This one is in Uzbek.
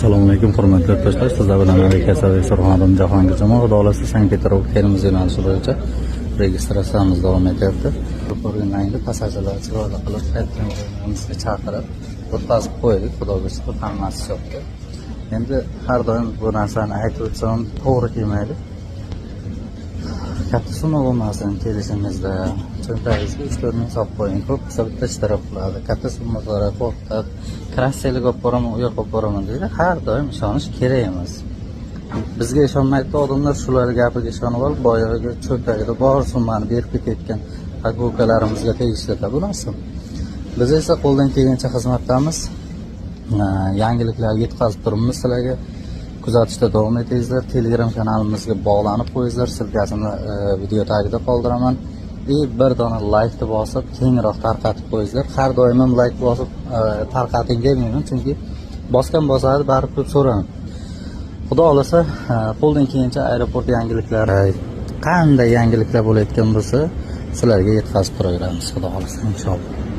Assalomu alaykum hurmatli yurtdoshlar. Sizlar bilan Aviasaviy Surxondaryo Jahongir Jomon Xudo xolasa Sankt-Peterburg termiz yo'nalishi bo'yicha registratsiyamiz davom etyapti. Ko'rganingizda passajirlar chiroyli qilib aytganimizga chaqirib o'tkazib qo'ydik. Xudo xolasa hammasi chopdi. Endi har doim bu narsani aytib o'tsam to'g'ri kelmaydi. Katta summa bo'lmasin kelishimizda cho'ntagingizga 3-4 ming solib qo'ying. Ko'p desa bitta ishtirok qiladi. Katta summalarga qo'rqib, krassiyalik olib boraman, u yoqqa olib boraman deydi. Har doim ishonish kerak emas. Bizga ishonmaydi odamlar, shular gapiga ishonib olib, boyagi cho'ntagida bor summani berib ketayotgan haqiqatlarimizga tegishli bu narsa. Biz esa qo'ldan kelgancha xizmatdamiz. Yangiliklarga yetkazib turibmiz sizlarga. Kuzatishda davom etingizlar. Telegram kanalimizga bog'lanib qo'yinglar. Silkasini video tagida qoldiraman. Bir dona like bosib, kengroq tarqatib qo'yinglar. Har doim ham like bosib tarqating demayman, chunki bosgan bosadi, baribir deb so'rang. Xudo xolasa, qo'ldan kelgancha aeroport yangiliklari, qanday yangiliklar bo'layotgan bo'lsa, sizlarga yetkazib turaveramiz. Xudo xolasa, inshaalloh.